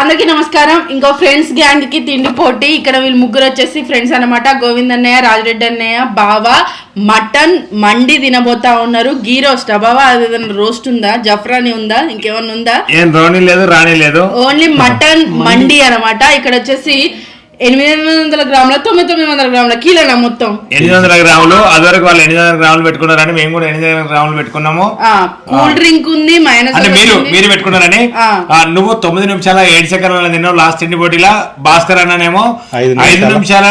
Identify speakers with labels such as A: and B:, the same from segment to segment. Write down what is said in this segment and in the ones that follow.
A: అందరికీ నమస్కారం. ఇంకో ఫ్రెండ్స్ గ్యాంగ్ కి తిండి పోటీ. ఇక్కడ వీళ్ళు ముగ్గురు వచ్చేసి ఫ్రెండ్స్ అన్నమాట. గోవింద్ అన్నయ్య, రాజరెడ్డి అన్నయ్య, బావ మటన్ మండి తినబోతా ఉన్నారు. గీ రోస్ట్ బావా, అదేదన్నా రోస్ట్ ఉందా, జఫ్రాని ఉందా, ఇంకేమన్నా ఉందా?
B: ఏం రోని లేదు, రాణి లేదు,
A: ఓన్లీ మటన్ మండి అన్నమాట. ఇక్కడ వచ్చేసి 800 గ్రాముల 900 గ్రాముల కిలోనా మొత్తం
B: 800 గ్రాములు. అదివరకు వాళ్ళు 800 గ్రాములు పెట్టుకున్నారని మేము కూడా 800 గ్రాములు పెట్టుకున్నాము.
A: కూల్ డ్రింక్ ఉంది, మైనస్
B: అంటే మీరు పెట్టుకున్నారని. నువ్వు 9 నిమిషాల 7 సెకండ్ల తిన్నావు లాస్ట్ తిండి పోటీలా. భాస్కర్ అన్ననేమో 5 నిమిషాల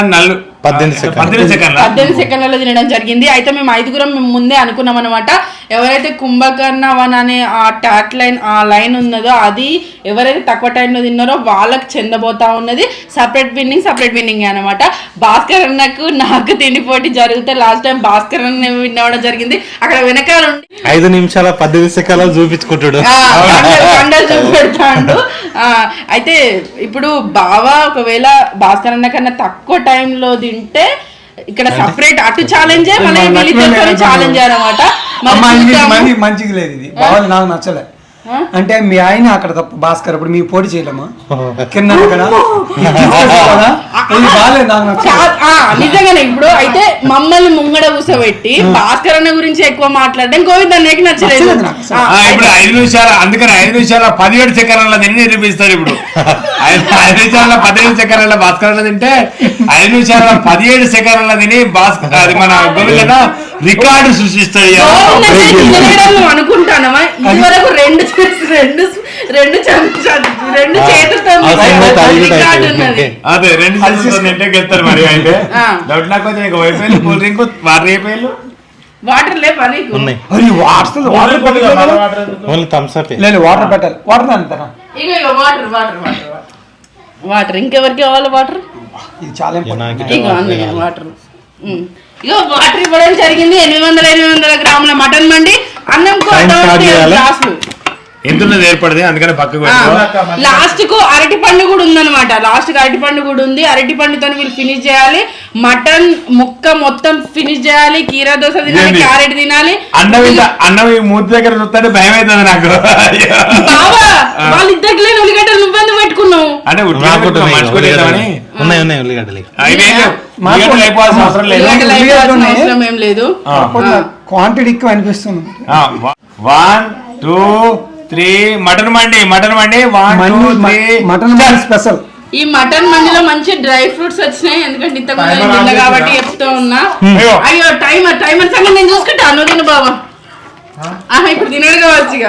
B: 18
A: సెకండ్లలో తినడం జరిగింది. అయితే మేము 5గురం మేము ముందే అనుకున్నాం అనమాట. ఎవరైతే కుంభకర్ణ వన్ అనే ఆ టాట్ లైన్ ఆ లైన్ ఉన్నదో అది ఎవరైతే తక్కువ టైంలో తిన్నారో వాళ్ళకి చెందబోతా ఉన్నది. సపరేట్ విన్నింగ్ అనమాట. భాస్కర్ అన్నకు నాకు తిండి పోటీ జరిగితే లాస్ట్ టైం భాస్కర్ అన్న విన్ అవ్వడం జరిగింది. అక్కడ వెనకాల
C: 5 నిమిషాల 18 సెకండ్లు చూపించుకుంటాడు,
A: చూపెడతాడు. అయితే ఇప్పుడు బావా ఒకవేళ భాస్కర్ అన్న కన్నా తక్కువ టైంలో తింటే ఇక్కడ సపరేట్ అటు ఛాలెంజ్ ఛాలెంజ్ అనమాట.
D: మంచిగా లేదు ఇది, బావాలి నాకు నచ్చలే. అంటే మీ ఆయన అక్కడ తప్ప భాస్కర్ ఇప్పుడు మీ పోటీ చేయలేమా కింద
A: నిజంగానే. ఇప్పుడు అయితే మమ్మల్ని ముంగడ కూసబెట్టి భాస్కర్ అన్న గురించి ఎక్కువ మాట్లాడడం గోవింద్ అన్నకి నచ్చలేదు.
B: ఇప్పుడు 5 నిమిషాల అందుకని 5 నిమిషాల 17 సెకండ్ల తిని నిరూపిస్తారు. ఇప్పుడు 5 నిమిషాల 17 సెకండ్ల భాస్కర్ అన్న తింటే 5 నిమిషాల 17 సెకండ్ల తిని భాస్కర్ అది మన గోవింద్ రికార్డు సృష్టిస్తాడు.
A: అనుకుంటానమా ఇదివరకు రెండు
B: అదే 2 చేతులతో గెలుస్తారు. మరి అయితే డౌట్ నాకు వచ్చి వైఫైలు కూల్ డ్రింక్ వాటర్ అయిపోయారు.
A: వాటర్ లేదు
D: వాటర్ పెట్టాలి. వాటర్ అంతనా?
A: వాటర్ ఇంకెవరికి కావాలి? వాటర్
D: ఇది చాలా
A: వాటర్ ఇగో వాటర్ ఇవ్వడం జరిగింది. 800 గ్రాముల మటన్ మండి, అన్నం గ్లాసులు
B: ఎంత ఏర్పడింది. అందుకని పక్కకు
A: లాస్ట్ కు అరటి పండు కూడా ఉందన్నమాట. లాస్ట్ కు అరటి పండు కూడా ఉంది. అరటి పండుతో వీళ్ళు ఫినిష్ చేయాలి. మటన్ ముక్క మొత్తం ఫినిష్ చేయాలి. కీరా దోశ తినాలి, క్యారెట్ తినాలి.
B: అన్నం మూతి దగ్గర చూస్తే భయం అవుతుంది నాకు.
A: బాబా వాళ్ళిద్దరికి లేని ఉల్లిగడ్డలు నువ్వెందుకు పెట్టుకున్నావు?
B: అంటే
A: అవసరం ఏం లేదు.
D: క్వాంటిటీ ఎక్కువ అనిపిస్తుంది.
B: 1 2 3 మటన్ మండి 1 2 3
D: మటన్ మండి స్పెషల్.
A: ఈ మటన్ మండిలో మంచి డ్రై ఫ్రూట్స్ వచ్చినాయి. ఎందుకంటే ఇంతకుముందు కాబట్టి చెప్తూ ఉన్నా. అయ్యో టైమర్ సంగతి నేను చూసుకుంటా. నువ్వు తిను బాబా. ఇప్పుడు తినడు కావచ్చు. ఇక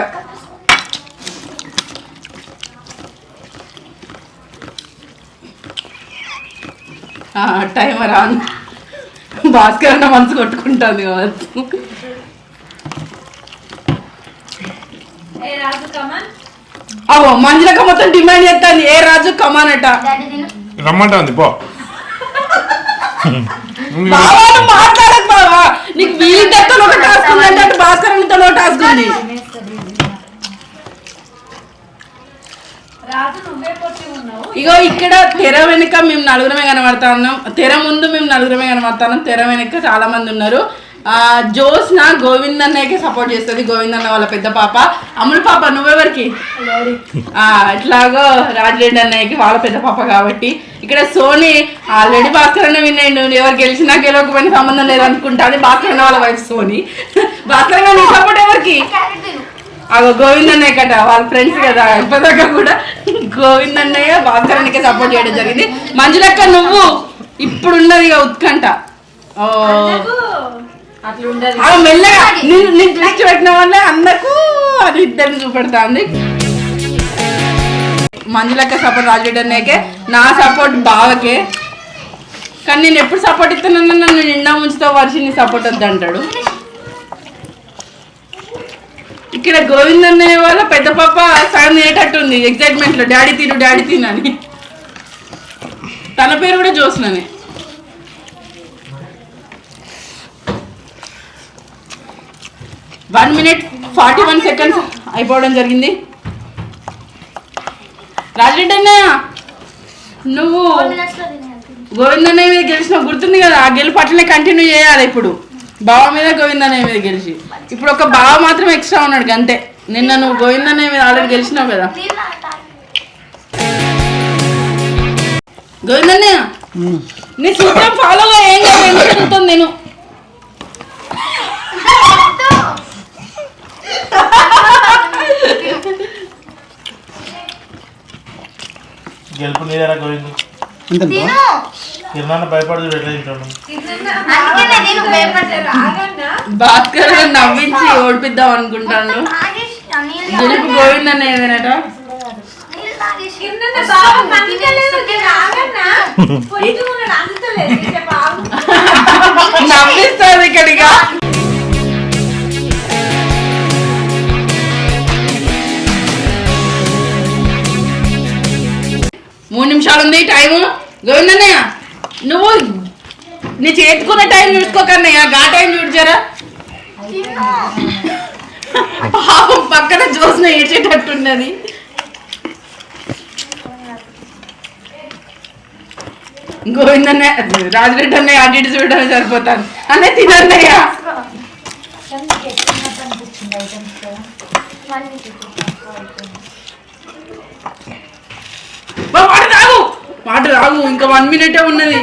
A: టైమర్ ఆన్. భాస్కర్ అన్న మనసు కొట్టుకుంటుంది కావచ్చు. అవో మంజులక మొత్తం డిమాండ్ చేస్తాను. ఏ రాజు కమాన్ అట
B: రమ్మంటా ఉంది. పో
A: బావా మాట్లాడకు బావా. నీకు వీళ్ళతో ఒక టాస్క్ ఉందంటే అటు భాస్కర్ అన్నతో ఒక టాస్క్ ఉంది. ఇగో ఇక్కడ తెర వెనుక మేము 4గురమే కనబడతా ఉన్నాం. తెర ముందు మేము 4గురమే కనబడతా ఉన్నాం. తెర వెనుక చాలా మంది ఉన్నారు. జోస్న గోవింద్ అన్నయ్యకి సపోర్ట్ చేస్తుంది. గోవింద్ అన్న వాళ్ళ పెద్ద పాప. అమ్ముల పాప నువ్వెవరికి? ఇట్లాగో రాజరెడ్డి అన్నయ్యకి వాళ్ళ పెద్ద పాప కాబట్టి. ఇక్కడ సోని ఆల్రెడీ భాస్కర్ అన్న విన్నాడు. ఎవరు గెలిచినా గెలవకపోయినా సంబంధం లేదు అనుకుంటాను. భాస్కర్ అన్న వాళ్ళ వైఫ్ సోని. భాస్కర్ అన్న నీ సపోర్ట్ ఎవరికి? అగో గోవింద్ అన్నయ్య కట, వాళ్ళ ఫ్రెండ్స్ కదా. ఇప్పటిదాకా కూడా గోవింద్ అన్నయ్య భాస్కర్ అన్నకే సపోర్ట్ చేయడం జరిగింది. మంజులక్క నువ్వు ఇప్పుడు ఉన్నది ఇక ఉత్కంఠ. మెల్లగా నేను ట్విస్ట్ పెట్టిన వల్ల అందకు అది ఇద్దరిని చూపెడతాంది. మంజులక్క సపోర్ట్ రాజరెడ్డి అన్నయ్యకే, నా సపోర్ట్ బావకే. కానీ నేను ఎప్పుడు సపోర్ట్ ఇస్తానన్నా నన్ను నిండా ముంచుతో వర్షిని సపోర్ట్ వద్దు అంటాడు. ఇక్కడ గోవింద్ అన్నయ్య వాళ్ళ పెద్ద పాప సగం తినేటట్టుంది ఎక్సైట్మెంట్ లో. డాడీ తిను అని. తన పేరు కూడా జోస్ననే. వన్ మినిట్ 41 సెకండ్స్ అయిపోవడం జరిగింది. రాజరెడ్డి అన్నయ్య నువ్వు గోవింద్ అన్నయ్య మీద గెలిచినావు గుర్తుంది కదా. ఆ గెలుపు అట్లనే కంటిన్యూ చేయాలి. ఇప్పుడు బావ మీద గోవింద్ అన్నయ్య మీద గెలిచి ఇప్పుడు ఒక బావ మాత్రం ఎక్స్ట్రా ఉన్నాడు అంతే. నిన్న నువ్వు గోవింద్ అన్నయ్య మీద ఆల్రెడీ గెలిచినావు కదా. గోవిందన్నయ్య నీ సూత్రం ఫాలోగా ఏం కాదు నేను
E: గెలుపు నీదేరా గోవిందు.
D: అంతే
E: కిరణాన్న భయపడదు ఎట్లా తింటాను.
A: భాస్కర్ నవ్వించి ఓడిపిద్దాం అనుకుంటాను. గెలుపు గోవిందన్నయ్యదేనట. నవ్విస్తుంది ఇక్కడిగా. 3 నిమిషాలు ఉంది టైము. గోవిందన్నయ్య నువ్వు నీ చేతుకున్న టైం చూసుకోకన్నయ్య, గా టైం చూడ్చారా. పాపం పక్కన చూసిన ఏడ్చేటట్టున్నది. గోవిందన్నయ్య రాజరెడ్డి అన్నయ్య అటు ఇటు చూడటమే సరిపోతాను అనే తినన్నయ్య. వాటర్ రాగు, ఇంకా 1 మినిటే ఉన్నది.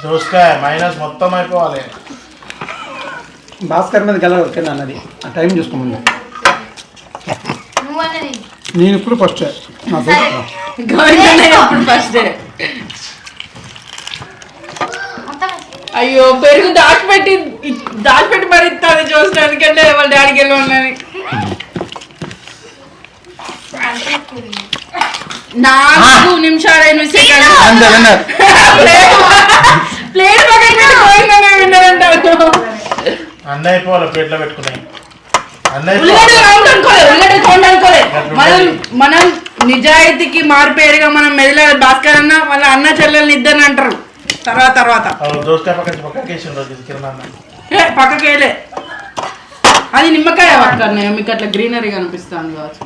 E: దోసకాయ మైనస్ మొత్తం అయిపోవాలి.
D: భాస్కర్ మీద గెలవ ఓకేనా అన్నది. ఆ టైం చూసుకోమని నేను ఇప్పుడు ఫస్ట్
A: ఫస్ట్. అయ్యో పెరుగు దాచిపెట్టి మరి ఇస్తాను చూసడానికి అంటే వాళ్ళ డాడీకి వెళ్ళి ఉన్నది. 4 నిమిషాలు 8 సెకండ్లు. ప్లేట్ పక్కన పెట్టి పోయిందనే విన్నారంటారు.
E: అన్నీ అయిపోవాలి ప్లేట్లో పెట్టుకున్నాయి.
A: మనం నిజాయితీకి మారిపోయారుగా మనం మెదల భాస్కర్ అన్న వాళ్ళ అన్న చెల్లెల్ని ఇద్దరిని అంటారు. తర్వాత
E: దోసకాయ పక్కకేసి కిరణాన్న
A: పక్కకేలే అది నిమ్మకాయ పక్కనే మీకు అట్లా గ్రీనరీ కనిపిస్తాను కావచ్చు.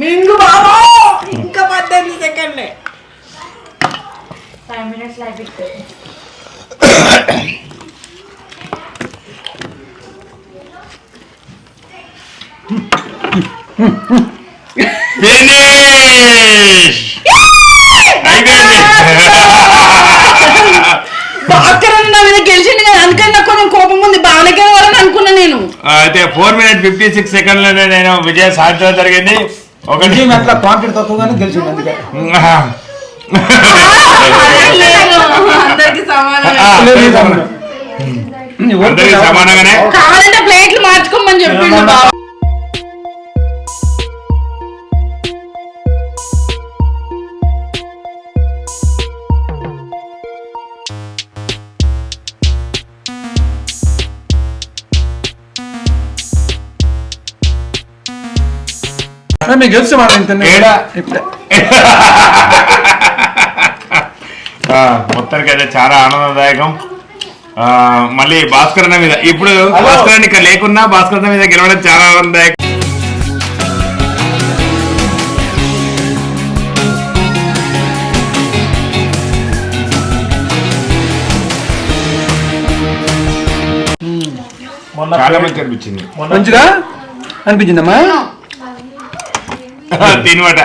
A: మింగు బాబా ఇంకా 18 సెకండ్లే.
F: 5 minutes like it.
A: భాస్కర్ అన్న మీద గెలిచింది కదా, అందుకని నాకు కొంచెం కోపం ఉంది. బాగానే గెలవాలని అనుకున్నా నేను.
B: అయితే 4 minutes 56 secondsలోనే నేను విజయం సాధించడం జరిగింది. ఒకటి
D: అట్లా క్వాంటిటీ తక్కువగానే గెలిచింది అందుకే.
A: అందరికి సమానం.
B: అందరికి సమానంగానే.
A: కావాలంటే ప్లేట్లు మార్చుకోమని చెప్పిండు బాబా.
D: మీకు గెలిచి మాట ఇప్పుడే
B: మొత్తానికి అయితే చాలా ఆనందదాయకం. మళ్ళీ భాస్కర్ అన్న మీద ఇప్పుడు భాస్కర్ అన్న ఇక్కడ లేకున్నా భాస్కర్ అన్న మీద గెలవడం చాలా ఆనందదాయకం. చాలా మంచి అనిపించింది.
D: మంచిగా అనిపించిందమ్మా.
B: తినమాట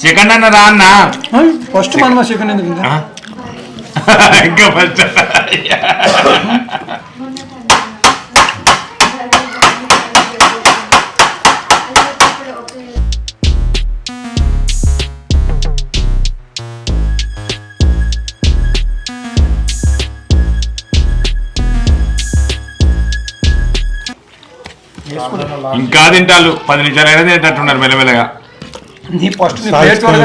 B: చికెన్ అన్న రా అన్న.
D: ఫస్ట్ మనం చికెన్ ఎందుకు
B: ఇంకా ఫస్ట్ ఇంకా తింటారు. 10 నిమిషాలు అయినా తింటట్టున్నారు మెల్లమెల్లగా.
D: నీ ఫస్ట్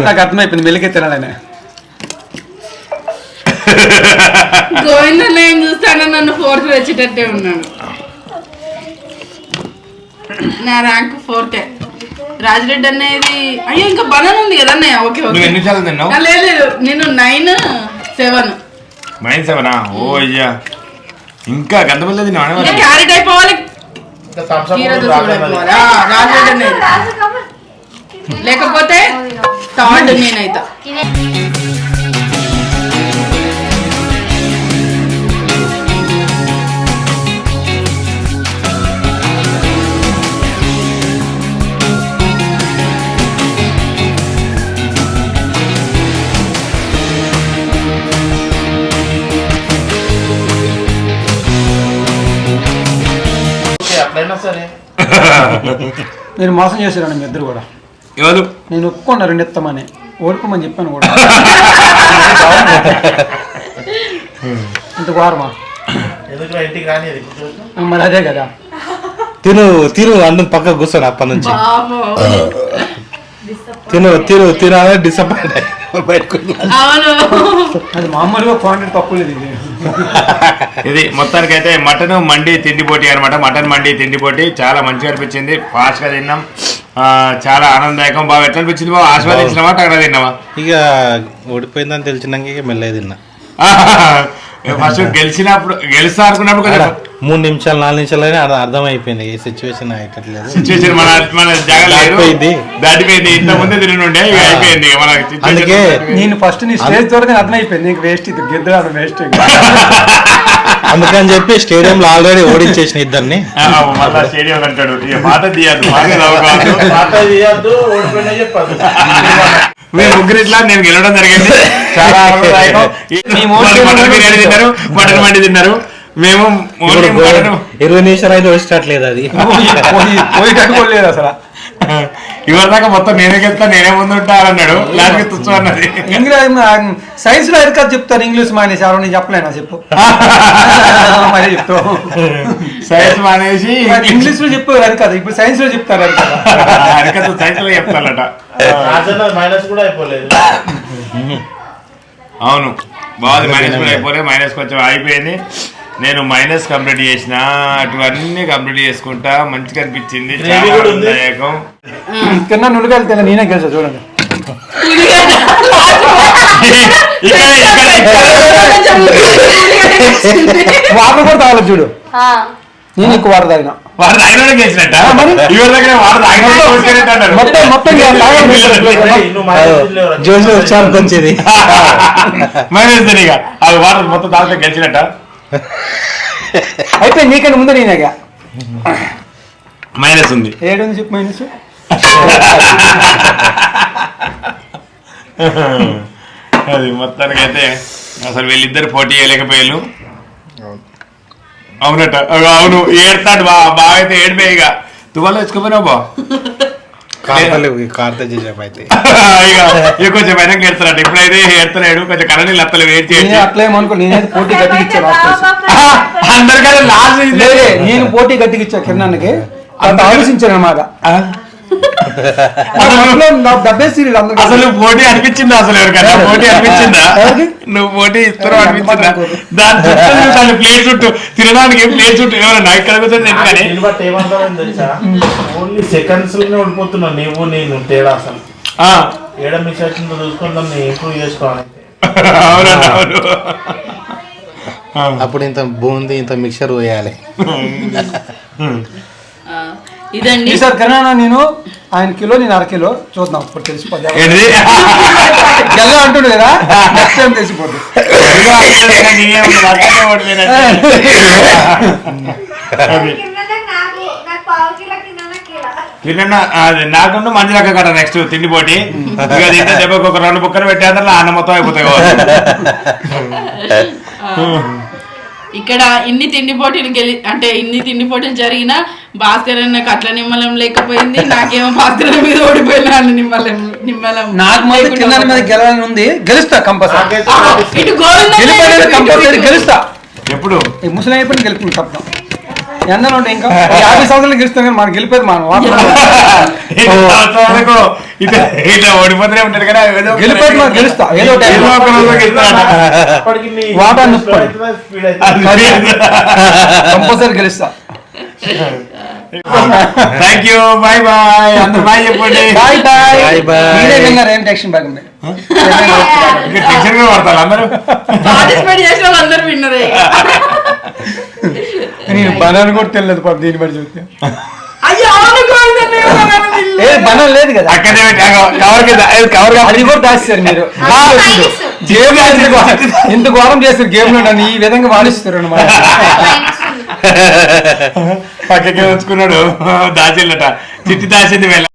D: నాకు అర్థమైపోయింది మెల్లికే తినాలని.
A: గోవిందన్న ఏం చూస్తానో నన్ను 4th వచ్చేటట్టే ఉన్నాను. నా ర్యాంక్ 4th. రాజరెడ్డి అనేది అయ్యో ఇంకా బనానా ఉంది కదా అన్నయ్య. ఓకే
B: నువ్వు ఎన్ని నిమిషాలు తిన్నావు?
A: లేదు నేను 9, 7.
B: 9-7. ఓ అయ్యా ఇంకా గంతపల్లి తిన్నా.
A: క్యారెట్ అయిపోవాలి, లేకపోతే థర్డ్ నేనైతా.
E: ఏదైనా సరే
D: నేను మోసం చేశాను మీ ఇద్దరు కూడా.
B: ఎవరు
D: నేను ఒప్పుకున్నా 2 ఇస్తామని, ఓడిపోమని చెప్పాను కూడా. ఇంత ఘోరమా?
E: ఎందుకు ఇంటికి రానిది
D: మరి అదే కదా.
C: తిను అందరం పక్క కూర్చొని అప్పటి నుంచి
A: బాబో.
C: తిను అనేది డిసప్పాయింట్ బయటకు
A: అవును.
D: అది మామూలుగా క్వాంటిటీ తక్కువ లేదు ఇది.
B: ఇది మొత్తానికైతే మటన్ మండి తిండి పోటీ అనమాట. మటన్ మండి తిండి పోటీ చాలా మంచిగా అనిపించింది. ఫాస్ట్ గా తిన్నాం, చాలా ఆనందదాయకం. బాగా ఎట్లా అనిపించింది బాబు? ఆస్వాదించినావా అక్కడ తిన్నావా?
C: ఇక ఓడిపోయిందని తెలిసినాక ఇక మెల్లగా తిన్నా.
B: ఫస్ట్ గెలుస్తా అనుకున్నప్పుడు కొంచెం
C: 3 నిమిషాలు 4 నిమిషాలు అర్థమైపోయింది ఈ సిచ్యువేషన్ అయ్యేటట్లేదు.
B: సిచ్యువేషన్ మన
C: దాటిపోయింది.
B: దాటిపోయింది. ఇంత ముందే తిరుగుండే ఇక అయిపోయింది. మన
C: అందుకే
D: నేను ఫస్ట్ నీ స్టేజ్ చూడగానే అర్థమైపోయింది నీకు వేస్ట్, ఇది గిద్దరాడు వేస్ట్.
C: అందుకని చెప్పి స్టేడియంలో ఆల్రెడీ ఓడించేసిన ఇద్దరిని.
B: మళ్ళా స్టేడియం అంటాడు. ఇక మాట తీయద్దు, మాట
E: తీయద్దు, ఓడిపోయినా చెప్పద్దు.
B: మేము ముగ్గురు ఇట్లా నేను గెలవడం జరిగింది. చాలా ఆనందదాయకం. మటన్ బిర్యానీ తిన్నారు, మటన్ మండి తిన్నారు. మేము
C: 20 నిమిషాలు అయితే వచ్చేటట్లేదు అది.
D: పోయేటట్టుకోలేదు అసలు.
B: ఇవాళ దాకా మొత్తం నేనే గెలుస్తా, నేనే ముందు ఉంటా అన్నాడు. లాస్ట్ తుచ్చు అన్నది.
D: సైన్స్ లో ఎరకాదు చెప్తాను, ఇంగ్లీష్ మానేసి ఎవరు నేను చెప్పలేనా చెప్పు. మరి చెప్తావు
B: సైన్స్ మానేసి
D: ఇంగ్లీష్ లో చెప్పు ఎరకాదు, ఇప్పుడు సైన్స్ లో చెప్తారు
B: అరకత సైన్స్ లో చెప్తానట.
E: మైనస్ కూడా అయిపోలేదు.
B: అవును బాగుంది. మైనస్ కూడా అయిపోలేదు, మైనస్ కొంచెం అయిపోయింది. నేను మైనస్ కంప్లీట్ చేసిన, అటువన్నీ కంప్లీట్ చేసుకుంటా. మంచిగా అనిపించింది, చాలా ఆనందదాయకం.
D: తిన్నా నువ్వుగా తిన్నా నేనే గెలిచా చూడండి. వాటర్ కూడా తాగలేదు చూడు, నేను ఎక్కువ వాటర్ తాగిన.
B: వాడు తాగిన గెలిచినట్ట ఇవాళ దగ్గర వాడు తాగిన
D: మొత్తం
C: జోషి వచ్చానికి వచ్చేది
B: మైనస్ ఇక అది వాటర్ మొత్తం తాగితే గెలిచినట్ట.
D: అయితే నీకంటే ముందు నేనేగా.
B: మైనస్ ఉంది.
D: ఏడుంది చెప్పు మైనస్.
B: అది మొత్తానికైతే అసలు వీళ్ళిద్దరు పోటీ చేయలేకపోయారు. అవునట, అవును ఏడతాడు బాగా అయితే ఏడిపోయి ఇక తువాలు తెచ్చుకోపోయినావు బా
C: కార్త చేసేపు అయితే
B: ఇక కొంచెం వెనక్కి ఏడుతున్నాడు. ఇప్పుడైతే ఏడుతున్నాడు, కొంచెం కళ నీళ్ళు అత్తలు వెయిట్ చేసి
D: అట్లేమనుకో నేనైతే పోటీ గట్టిగా ఇచ్చా.
B: అందరికన్నా లాస్ట్
D: నేను పోటీ గట్టిగా ఇచ్చా కిరణానికి, అంత ఆలోచించాను అన్నమాట.
B: అసలు పోటీ అనిపించిందా? అసలు ఎవరికైనా పోటీ అనిపించిందా? నువ్వు పోటీ ఇస్తారో అనిపించిందా? దాని ప్లేట్ చుట్టూ తినడానికి ప్లేట్ చుట్టూ ఎవరన్నా ఇక్కడ
E: బట్టి ఏమంటారని తెలుసా, ఓన్లీ సెకండ్స్ లోనే ఓడిపోతున్నావు నువ్వు నేను. తేడా అసలు ఏడ మిస్ అవుతుందో చూసుకుందాం, నేను ఇంప్రూవ్ చేసుకోవాలి.
B: అవునండి అవును.
C: అప్పుడు ఇంత బూంది ఇంత మిక్చర్ పోయాలి.
A: ఇదండి
D: సార్ కిరణా, నేను ఆయన కిలో నేను 1/2 కిలో చూద్దాం, ఇప్పుడు తెలిసిపోద్ది. గెల్ల అంటుండు కదా, నెక్స్ట్ టైం తెలిసిపోద్ది.
B: నాకుండా మంచి రక కదా నెక్స్ట్ తిండి పోటీ. ఇక తింటే దెబ్బకి ఒక 2 బుక్కలు పెట్టేందులో అన్న మొత్తం అయిపోతాయి.
A: ఇక్కడ ఇన్ని తిండి పోటీలు అంటే ఇన్ని తిండి పోటీలు జరిగినా భాస్కర్ నాకు అట్లా నిమ్మలం లేకపోయింది, నాకేమో భాస్కర్ మీద ఓడిపోయినా నిమ్మలం.
D: నాకు మాత్రం కింద మీద గెలవాలని ఉంది, గెలుస్తా కంపల్సరీ.
A: ఇటు గోవింద
D: కంపల్సరీ గెలుస్తా.
B: ఎప్పుడు
D: ఈ ముసలి అయిపోయి గెలుపుతుంది తప్ప ఎందలో ఉంటే ఇంకా 50 సంవత్సరాలు గెలుస్తాం కానీ మనం గెలిపేది మనం
B: ఇట్లా ఓడిపోతూనే ఉంటారు కదా.
D: గెలిపేది మనం గెలుస్తా, ఏదో వాటర్ కంపల్సరీ గెలుస్తా.
B: Thank you, bye bye. అందరూ బాయ్ చెప్పండి.
D: Bye bye bye. ఏం టెన్షన్ బ్యాగ్ ఉంది,
B: టెన్షన్ గా పడతారు అందరూ.
A: పార్టిసిపేట్ చేసిన వాళ్ళందరూ విన్నరే.
D: నేను బనాన్ కూడా తెలియదు పాప, దీన్ని బట్టి చూస్తే.
A: అయ్యో
D: బనాన్ లేదు కదా
B: అక్కడే కవర్
D: అది కూడా దాస్తారు మీరు. గేమ్ ఇంత ఘోరం చేస్తారు గేమ్ లో, నన్ను ఈ విధంగా వాడిస్తారు అన్నమాట.
B: పక్కకే ఉంచుకున్నాడు, దాచిల్లట చిట్టి దాచింది వెళ్ళ.